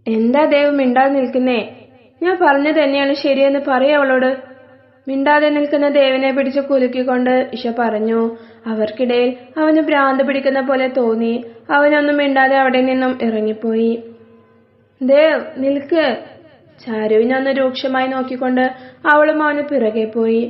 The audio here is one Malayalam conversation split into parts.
എന്താ ദേവ് മിണ്ടാതെ നിൽക്കുന്നേ? ഞാൻ പറഞ്ഞു തന്നെയാണ് ശരിയെന്ന് അവളോട്. മിണ്ടാതെ നിൽക്കുന്ന ദേവിനെ പിടിച്ച് കുലുക്കിക്കൊണ്ട് ഇഷ പറഞ്ഞു. അവർക്കിടയിൽ അവന് ഭ്രാന്ത് പിടിക്കുന്ന പോലെ തോന്നി. അവനൊന്നും മിണ്ടാതെ അവിടെ നിന്നും ഇറങ്ങിപ്പോയി. ദേവ് നിൽക്ക്! ചാരുവിനൊന്ന് രൂക്ഷമായി നോക്കിക്കൊണ്ട് അവളും അവന് പിറകെ പോയി.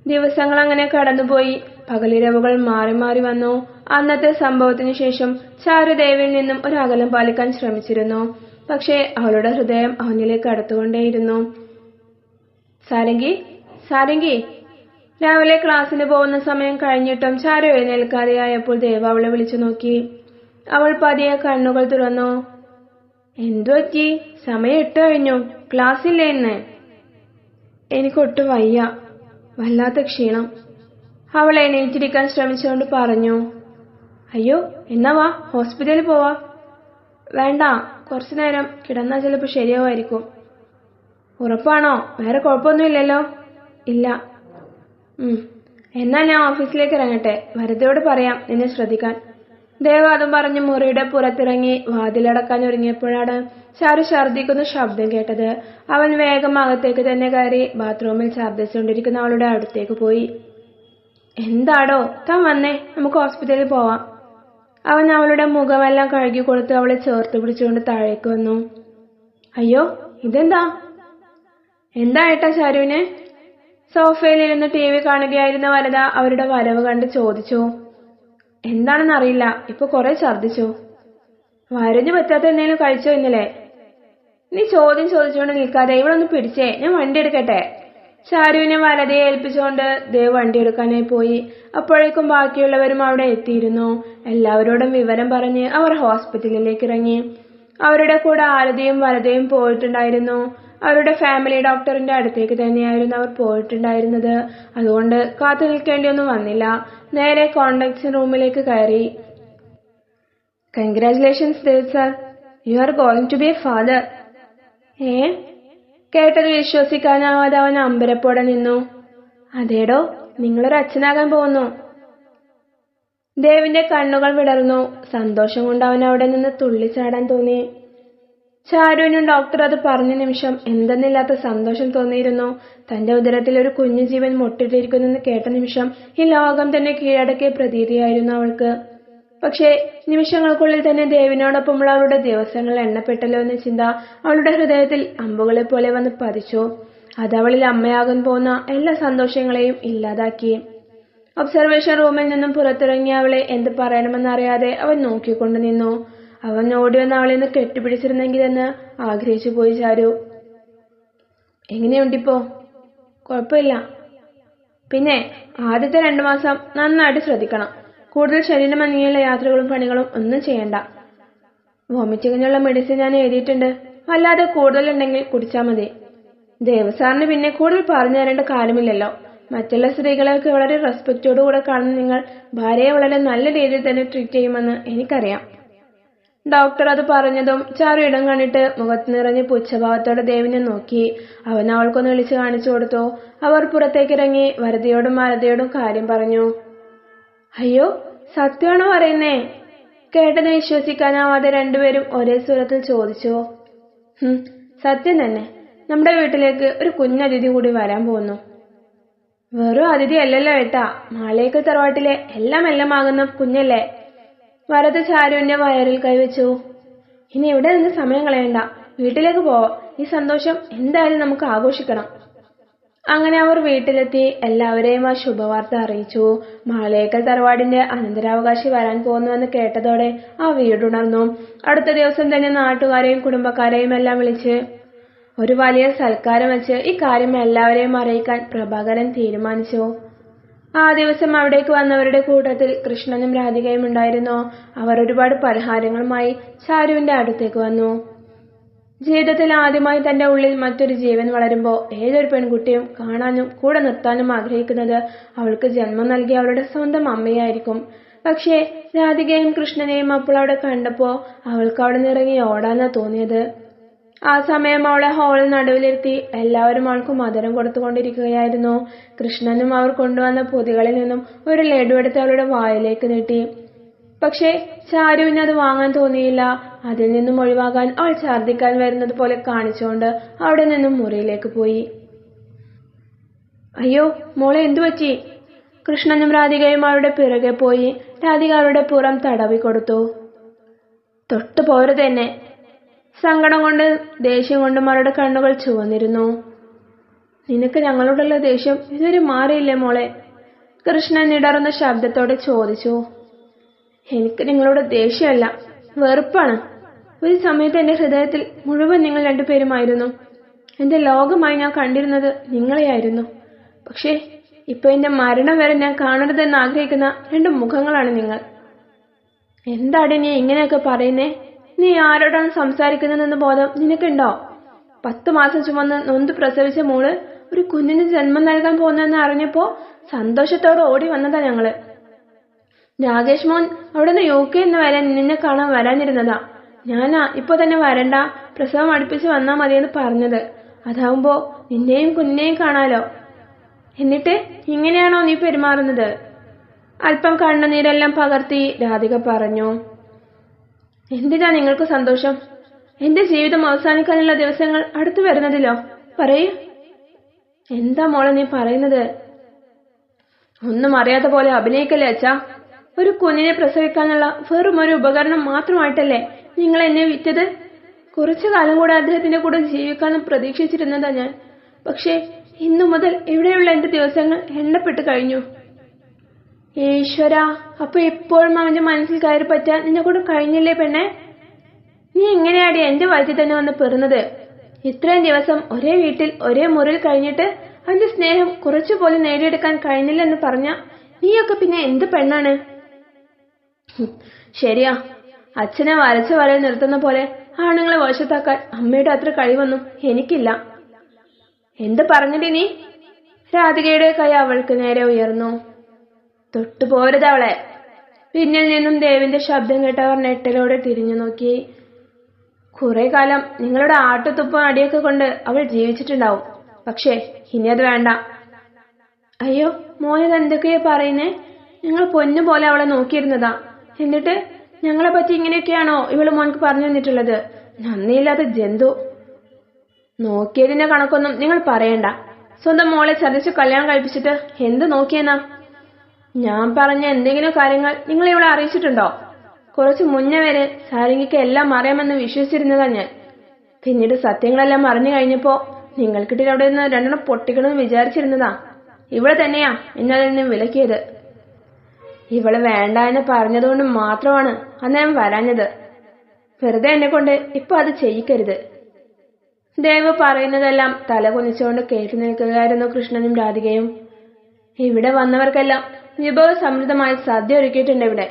ദിവസങ്ങൾ അങ്ങനെ കടന്നുപോയി. പകലിരവുകൾ മാറി മാറി വന്നു. അന്നത്തെ സംഭവത്തിനു ശേഷം ചാരു ദേവിൽ നിന്നും ഒരകലം പാലിക്കാൻ ശ്രമിച്ചിരുന്നു. പക്ഷേ അവളുടെ ഹൃദയം അവനിലേക്ക് അടുത്തുകൊണ്ടേയിരുന്നു. സാരംഗി, സാരംഗി! രാവിലെ ക്ലാസ്സിന് പോകുന്ന സമയം കഴിഞ്ഞിട്ടും ചാരു എഴുന്നേൽക്കാതെയായപ്പോൾ ദേവ് അവളെ വിളിച്ചു നോക്കി. അവൾ പതിയെ കണ്ണുകൾ തുറന്നു. എന്തു പറ്റി? സമയം 8 കഴിഞ്ഞു. ക്ലാസ്സില്ലേ ഇന്ന്? എനിക്കൊട്ടും വയ്യ, വല്ലാത്ത ക്ഷീണം. അവൾ എണീറ്റിരിക്കാൻ ശ്രമിച്ചുകൊണ്ട് പറഞ്ഞു. അയ്യോ, എന്നാ വാ, ഹോസ്പിറ്റലിൽ പോവാ. വേണ്ട, കുറച്ചു നേരം കിടന്നാൽ ചിലപ്പോൾ ശരിയാവുമായിരിക്കും. ഉറപ്പാണോ? വേറെ കുഴപ്പമൊന്നുമില്ലല്ലോ? ഇല്ല. എന്നാൽ ഞാൻ ഓഫീസിലേക്ക് ഇറങ്ങട്ടെ. വരദയോട് പറയാം നിന്നെ ശ്രദ്ധിക്കാൻ. ദേവ അതും പറഞ്ഞ് മുറിയുടെ പുറത്തിറങ്ങി വാതിലടക്കാൻ ഒരുങ്ങിയപ്പോഴാണ് ചാരു ഛർദ്ദിക്കുന്ന ശബ്ദം കേട്ടത്. അവൻ വേഗം അകത്തേക്ക് തന്നെ കയറി ബാത്റൂമിൽ ഛർദ്ദിച്ചുകൊണ്ടിരിക്കുന്ന അവളുടെ അടുത്തേക്ക് പോയി. എന്താടോ, താൻ വന്നേ, നമുക്ക് ഹോസ്പിറ്റലിൽ പോവാം. അവൻ അവളുടെ മുഖമെല്ലാം കഴുകി കൊടുത്ത് അവളെ ചേർത്ത് പിടിച്ചുകൊണ്ട് താഴേക്ക് വന്നു. അയ്യോ, ഇതെന്താ? എന്താ ഏട്ടാ ചാരുവിന്? സോഫയിലിരുന്ന് TV കാണുകയായിരുന്ന വരദ അവരുടെ വരവ് കണ്ട് ചോദിച്ചു. എന്താണെന്നറിയില്ല, ഇപ്പൊ കുറെ ഛർദ്ദിച്ചു. വരഞ്ഞു പറ്റാത്ത എന്തെങ്കിലും കഴിച്ചോ ഇന്നലെ? നീ ചോദ്യം ചോദിച്ചുകൊണ്ട് നിൽക്കാതെ ഇവളൊന്ന് പിടിച്ചേ, ഞാൻ വണ്ടി എടുക്കട്ടെ. ചാരുവിനെ വരദയെ ഏൽപ്പിച്ചുകൊണ്ട് ദേവ് വണ്ടി എടുക്കാനായി പോയി. അപ്പോഴേക്കും ബാക്കിയുള്ളവരും അവിടെ എത്തിയിരുന്നു. എല്ലാവരോടും വിവരം പറഞ്ഞ് അവർ ഹോസ്പിറ്റലിലേക്ക് ഇറങ്ങി. അവരുടെ കൂടെ ആരതിയും വരദയും പോയിട്ടുണ്ടായിരുന്നു. അവരുടെ ഫാമിലി ഡോക്ടറിന്റെ അടുത്തേക്ക് തന്നെയായിരുന്നു അവർ പോയിട്ടുണ്ടായിരുന്നത്. അതുകൊണ്ട് കാത്തു നിൽക്കേണ്ടിയൊന്നും വന്നില്ല. നേരെ കോണ്ടാക്ട്സ് റൂമിലേക്ക് കയറി. Congratulations Dev sir, you are going to be a father. കേട്ടത് വിശ്വസിക്കാനാവാതെ അവൻ അമ്പരപ്പോടെ നിന്നു. അതേടോ, നിങ്ങളൊരു അച്ഛനാകാൻ പോകുന്നു. ദേവിന്റെ കണ്ണുകൾ വിടർന്നു. സന്തോഷം കൊണ്ട് അവൻ അവിടെ നിന്ന് തുള്ളിച്ചാടാൻ തോന്നി. ചാരുവിനും ഡോക്ടർ അത് പറഞ്ഞ നിമിഷം എന്തെന്നില്ലാത്ത സന്തോഷം തോന്നിയിരുന്നു. തന്റെ ഉദരത്തിൽ ഒരു കുഞ്ഞു ജീവൻ മുട്ടിട്ടിരിക്കുന്നെന്ന് കേട്ട നിമിഷം ഈ ലോകം തന്നെ കീഴടക്കിയ പ്രതീതിയായിരുന്നു അവൾക്ക്. പക്ഷേ നിമിഷങ്ങൾക്കുള്ളിൽ തന്നെ ദേവിനോടൊപ്പമുള്ള അവളുടെ ദിവസങ്ങൾ എണ്ണപ്പെട്ടല്ലോ എന്ന ചിന്ത അവളുടെ ഹൃദയത്തിൽ അമ്പുകളെ പോലെ വന്ന് പതിച്ചു. അതവളിൽ അമ്മയാകാൻ പോകുന്ന എല്ലാ സന്തോഷങ്ങളെയും ഇല്ലാതാക്കി. ഒബ്സർവേഷൻ റൂമിൽ നിന്നും പുറത്തിറങ്ങിയ അവളെ എന്ത് പറയണമെന്നറിയാതെ അവൻ നോക്കിക്കൊണ്ടു നിന്നു. അവൻ ഓടിവന്ന് അവളെ നിന്ന് കെട്ടിപ്പിടിച്ചിരുന്നെങ്കിലെന്ന് ആഗ്രഹിച്ചു പോയി ചാരു. എങ്ങനെയുണ്ടിപ്പോ? കുഴപ്പമില്ല. പിന്നെ ആദ്യത്തെ 2 മാസം നന്നായിട്ട് ശ്രദ്ധിക്കണം. കൂടുതൽ ശരീരമനങ്ങിയുള്ള യാത്രകളും പണികളും ഒന്നും ചെയ്യണ്ട. വോമിറ്റിങ്ങിനുള്ള മെഡിസിൻ ഞാൻ എഴുതിയിട്ടുണ്ട്. അല്ലാതെ കൂടുതലുണ്ടെങ്കിൽ കുടിച്ചാൽ മതി. ദേവസാറിന് പിന്നെ കൂടുതൽ പറഞ്ഞു തരേണ്ട കാര്യമില്ലല്ലോ. മറ്റുള്ള സ്ത്രീകളെയൊക്കെ വളരെ റെസ്പെക്റ്റോടുകൂടെ കാണുന്ന നിങ്ങൾ ഭാര്യയെ വളരെ നല്ല രീതിയിൽ തന്നെ ട്രീറ്റ് ചെയ്യുമെന്ന് എനിക്കറിയാം. ഡോക്ടർ അത് പറഞ്ഞതും ചാരു ഇടം കണ്ടിട്ട് മുഖത്ത് നിറഞ്ഞ് പുച്ഛഭാവത്തോടെ ദേവിനെ നോക്കി. അവൻ അവൾക്കൊന്ന് വിളിച്ചു കാണിച്ചു കൊടുത്തു. അവർ പുറത്തേക്കിറങ്ങി വരദയോടും മാലതയോടും കാര്യം പറഞ്ഞു. അയ്യോ, സത്യമാണോ പറയുന്നേ? കേട്ടത് വിശ്വസിക്കാനാവാതെ രണ്ടുപേരും ഒരേ സ്വരത്തിൽ ചോദിച്ചു. സത്യം തന്നെ. നമ്മുടെ വീട്ടിലേക്ക് ഒരു കുഞ്ഞതിഥി കൂടി വരാൻ പോകുന്നു. വെറും അതിഥി അല്ലല്ലോ ഏട്ടാ, മാളേക്കൽ തറവാട്ടിലെ എല്ലാം ആകുന്ന കുഞ്ഞല്ലേ. വരദ ചാരുവിന്റെ വയറിൽ കൈവച്ചു. ഇനി ഇവിടെ നിന്ന് സമയം കളയണ്ട, വീട്ടിലേക്ക് പോവാം. ഈ സന്തോഷം എന്തായാലും നമുക്ക് ആഘോഷിക്കണം. അങ്ങനെ അവർ വീട്ടിലെത്തി എല്ലാവരെയും ആ ശുഭവാർത്ത അറിയിച്ചു. മാളേക്കൽ തറവാടിന്റെ അനന്തരാവകാശി വരാൻ പോകുന്നുവെന്ന് കേട്ടതോടെ ആ വീടുണർന്നു. അടുത്ത ദിവസം തന്നെ നാട്ടുകാരെയും കുടുംബക്കാരെയും എല്ലാം വിളിച്ച് ഒരു വലിയ സൽക്കാരം വെച്ച് ഈ കാര്യം എല്ലാവരെയും അറിയിക്കാൻ പ്രഭാകരൻ തീരുമാനിച്ചു. ആ ദിവസം അവിടേക്ക് വന്നവരുടെ കൂട്ടത്തിൽ കൃഷ്ണനും രാധികയും ഉണ്ടായിരുന്നു. അവർ ഒരുപാട് പലഹാരങ്ങളുമായി ചാരുവിന്റെ അടുത്തേക്ക് വന്നു. ജീവിതത്തിൽ ആദ്യമായി തന്റെ ഉള്ളിൽ മറ്റൊരു ജീവൻ വളരുമ്പോൾ ഏതൊരു പെൺകുട്ടിയും കാണാനും കൂടെ നിർത്താനും ആഗ്രഹിക്കുന്നത് അവൾക്ക് ജന്മം നൽകിയ അവളുടെ സ്വന്തം അമ്മയായിരിക്കും. പക്ഷേ രാധികയും കൃഷ്ണനെയും അപ്പോൾ അവിടെ കണ്ടപ്പോൾ അവൾക്ക് അവിടെ നിറങ്ങി ഓടാനാ തോന്നിയത്. ആ സമയം അവളെ ഹാളിൽ നടുവിലിരുത്തി എല്ലാവരും അവൾക്ക് മധുരം കൊടുത്തുകൊണ്ടിരിക്കുകയായിരുന്നു. കൃഷ്ണനും അവർ കൊണ്ടുവന്ന പൊതികളിൽ നിന്നും ഒരു ലഡു എടുത്ത് അവളുടെ വായിലേക്ക് നീട്ടി. പക്ഷേ ചാരുവിന് അത് വാങ്ങാൻ തോന്നിയില്ല. അതിൽ നിന്നും ഒഴിവാകാൻ അവൾ ഛർദ്ദിക്കാൻ വരുന്നത് പോലെ കാണിച്ചുകൊണ്ട് അവിടെ നിന്നും മുറിയിലേക്ക് പോയി. അയ്യോ മോളെ, എന്തു പറ്റി? കൃഷ്ണനും രാധികയും അവരുടെ പിറകെ പോയി. രാധിക അവരുടെ പുറം തടവി കൊടുത്തു. തൊട്ടു പോരുത് എന്നെ. സങ്കടം കൊണ്ട് ദേഷ്യം കൊണ്ടും അവരുടെ കണ്ണുകൾ ചുവന്നിരുന്നു. നിനക്ക് ഞങ്ങളോടുള്ള ദേഷ്യം ഇതുവരെ മാറിയില്ലേ മോളെ? കൃഷ്ണൻ ഇടറുന്ന ശബ്ദത്തോടെ ചോദിച്ചു. എനിക്ക് നിങ്ങളോട് ദേഷ്യമല്ല, വെറുപ്പാണ്. ഒരു സമയത്ത് എന്റെ ഹൃദയത്തിൽ മുഴുവൻ നിങ്ങൾ രണ്ടുപേരുമായിരുന്നു. എന്റെ ലോകമായി ഞാൻ കണ്ടിരുന്നത് നിങ്ങളെയായിരുന്നു. പക്ഷേ ഇപ്പൊ എന്റെ മരണം വരെ ഞാൻ കാണരുതെന്ന് ആഗ്രഹിക്കുന്ന രണ്ട് മുഖങ്ങളാണ് നിങ്ങൾ. എന്താടി നീ ഇങ്ങനെയൊക്കെ പറയുന്നേ? നീ ആരോടാണ് സംസാരിക്കുന്നതെന്ന് ബോധം നിനക്കുണ്ടോ? 10 മാസം ചുമന്ന് നൊന്ത് പ്രസവിച്ച മോള് ഒരു കുഞ്ഞിന് ജന്മം നൽകാൻ പോകുന്നെന്ന് അറിഞ്ഞപ്പോ സന്തോഷത്തോടെ ഓടി വന്നതാ ഞങ്ങള്. രാകേഷ് മോൻ അവിടുന്ന് UK വരെ നിന്നെ കാണാൻ വരാനിരുന്നതാ. ഞാനാ ഇപ്പൊ തന്നെ വരണ്ട, പ്രസവം അടുപ്പിച്ച് വന്നാ മതിയെന്ന് പറഞ്ഞത്. അതാവുമ്പോ നിന്നെയും കുഞ്ഞിനെയും കാണാലോ. എന്നിട്ട് ഇങ്ങനെയാണോ നീ പെരുമാറുന്നത്? അല്പം കണ്ണുനീരെല്ലാം പകർത്തി രാധിക പറഞ്ഞു. എന്തിനാ നിങ്ങൾക്ക് സന്തോഷം? എന്റെ ജീവിതം അവസാനിക്കാനുള്ള ദിവസങ്ങൾ അടുത്തു വരുന്നതിലോ? പറയൂ, എന്താ മോളെ നീ പറയുന്നത്? ഒന്നും അറിയാത്ത പോലെ അഭിനയിക്കല്ലേ അച്ഛാ. ഒരു കുഞ്ഞിനെ പ്രസവിക്കാനുള്ള വെറും ഒരു ഉപകരണം മാത്രമായിട്ടല്ലേ നിങ്ങൾ എന്നെ വിറ്റത്? കുറച്ചു കാലം കൂടെ അദ്ദേഹത്തിന്റെ കൂടെ ജീവിക്കാനും പ്രതീക്ഷിച്ചിരുന്നതാ ഞാൻ. പക്ഷേ ഇന്നു മുതൽ ഇവിടെയുള്ള എന്റെ ദിവസങ്ങൾ എണ്ണപ്പെട്ട് കഴിഞ്ഞു. ഈശ്വര, അപ്പൊ ഇപ്പോഴും അവന്റെ മനസ്സിൽ കയറി പറ്റാൻ നിന്നെ കൊണ്ട് കഴിഞ്ഞില്ലേ പെണ്ണെ? നീ എങ്ങനെയാടി എന്റെ വയറ്റിൽ തന്നെ വന്ന് പെറുന്നത്? ഇത്രയും ദിവസം ഒരേ വീട്ടിൽ ഒരേ മുറിയിൽ കഴിഞ്ഞിട്ട് അവന്റെ സ്നേഹം കുറച്ചുപോലും നേടിയെടുക്കാൻ കഴിഞ്ഞില്ലെന്ന് പറഞ്ഞ നീയൊക്കെ പിന്നെ എന്ത് പെണ്ണാണ്? ശരിയാ, അച്ഛനെ വരച്ച വരയിൽ നിർത്തുന്ന പോലെ ആണുങ്ങളെ വശത്താക്കാൻ അമ്മയുടെ അത്ര കഴിവൊന്നും എനിക്കില്ല. എന്ത് പറഞ്ഞിട്ട് നീ? രാധികയുടെ കൈ അവൾക്ക് നേരെ ഉയർന്നു. തൊട്ടുപോരുത് അവളെ. പിന്നിൽ നിന്നും ദേവിന്റെ ശബ്ദം കേട്ടവർ നെട്ടലോടെ തിരിഞ്ഞു നോക്കി. കുറെ കാലം നിങ്ങളുടെ ആട്ടുതുപ്പും അടിയൊക്കെ കൊണ്ട് അവൾ ജീവിച്ചിട്ടുണ്ടാവും. പക്ഷേ ഇനി അത് വേണ്ട. അയ്യോ മോനത് എന്തൊക്കെയാ പറയുന്നേ? ഞങ്ങൾ പൊന്നുപോലെ അവളെ നോക്കിയിരുന്നതാ. എന്നിട്ട് ഞങ്ങളെ പറ്റി ഇങ്ങനെയൊക്കെയാണോ ഇവള് മോൻക്ക് പറഞ്ഞു തന്നിട്ടുള്ളത്? നന്ദിയില്ലാത്ത ജന്തു. നോക്കിയതിന്റെ കണക്കൊന്നും നിങ്ങൾ പറയണ്ട. സ്വന്തം മോളെ ചതിച്ച് കല്യാണം കഴിപ്പിച്ചിട്ട് എന്ത് നോക്കിയെന്നാ? ഞാൻ പറഞ്ഞ എന്തെങ്കിലും കാര്യങ്ങൾ നിങ്ങൾ ഇവിടെ അറിയിച്ചിട്ടുണ്ടോ? കുറച്ചു മുന്നേ വരെ സാരംഗിക്ക് എല്ലാം അറിയാമെന്ന് വിശ്വസിച്ചിരുന്നതാ ഞാൻ. പിന്നീട് സത്യങ്ങളെല്ലാം അറിഞ്ഞു കഴിഞ്ഞപ്പോ നിങ്ങൾക്കിട്ടിൽ അവിടെ നിന്ന് രണ്ടെണ്ണം പൊട്ടിക്കണമെന്ന് വിചാരിച്ചിരുന്നതാ. ഇവിടെ തന്നെയാ എന്നെ അതിൽ നിന്ന് വിലക്കിയത്. ഇവള് വേണ്ട എന്ന് പറഞ്ഞതുകൊണ്ട് മാത്രമാണ് അന്ന് ഞാൻ വരാഞ്ഞത്. വെറുതെ എന്നെ കൊണ്ട് ഇപ്പൊ അത് ചെയ്യിക്കരുത്. ദേവ് പറയുന്നതെല്ലാം തല കുനിച്ചുകൊണ്ട് കേട്ടു നിൽക്കുകയായിരുന്നു കൃഷ്ണനും രാധികയും. ഇവിടെ വന്നവർക്കെല്ലാം വിഭവസമൃദ്ധമായി സദ്യ ഒരുക്കിയിട്ടുണ്ട് ഇവിടെ.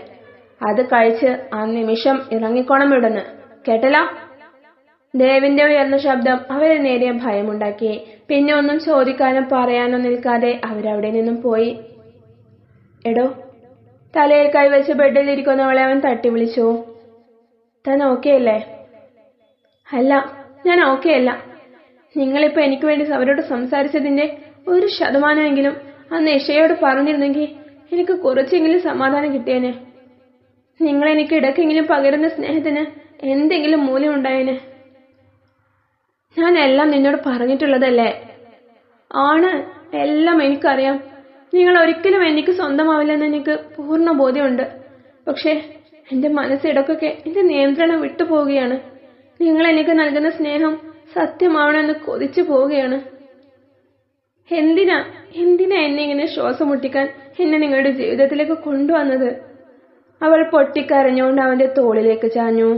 അത് കഴിച്ച് ആ നിമിഷം ഇറങ്ങിക്കോണം ഇവിടുന്ന്, കേട്ടല്ലോ? ദേവിന്റെ ഉയർന്ന ശബ്ദം അവരെ നേരിയ ഭയമുണ്ടാക്കി. പിന്നെ ഒന്നും ചോദിക്കാനോ പറയാനോ നിൽക്കാതെ അവരവിടെ നിന്നും പോയി. എടോ, തലയിൽ കൈവച്ച് ബെഡിൽ ഇരിക്കുന്നവളെ അവൻ തട്ടി വിളിച്ചു. താൻ ഓക്കെ അല്ലേ? അല്ല, ഞാൻ ഓക്കെ അല്ല. നിങ്ങളിപ്പോ എനിക്ക് വേണ്ടി അവരോട് സംസാരിച്ചതിന്റെ 1% അന്ന് ഇഷയോട് പറഞ്ഞിരുന്നെങ്കിൽ എനിക്ക് കുറച്ചെങ്കിലും സമാധാനം കിട്ടിയേനെ. നിങ്ങൾ എനിക്ക് ഇടയ്ക്കെങ്കിലും പകരുന്ന സ്നേഹത്തിന് എന്തെങ്കിലും മൂല്യം ഉണ്ടായേനെ. ഞാൻ എല്ലാം നിന്നോട് പറഞ്ഞിട്ടുള്ളതല്ലേ? ആണ്, എല്ലാം എനിക്കറിയാം. നിങ്ങൾ ഒരിക്കലും എനിക്ക് സ്വന്തമാവില്ലെന്ന് എനിക്ക് പൂർണ്ണ ബോധ്യമുണ്ട്. പക്ഷേ എന്റെ മനസ്സിടക്കൊക്കെ എന്റെ നിയന്ത്രണം വിട്ടുപോവുകയാണ്. നിങ്ങൾ എനിക്ക് നൽകുന്ന സ്നേഹം സത്യമാവണമെന്ന് കൊതിച്ചു പോവുകയാണ്. എന്തിനാ എന്നെ ഇങ്ങനെ ശ്വാസം മുട്ടിക്കാൻ എന്നെ നിങ്ങളുടെ ജീവിതത്തിലേക്ക് കൊണ്ടുവന്നത്? അവൾ പൊട്ടിക്കരഞ്ഞുകൊണ്ട് അവന്റെ തോളിലേക്ക് ചാഞ്ഞു.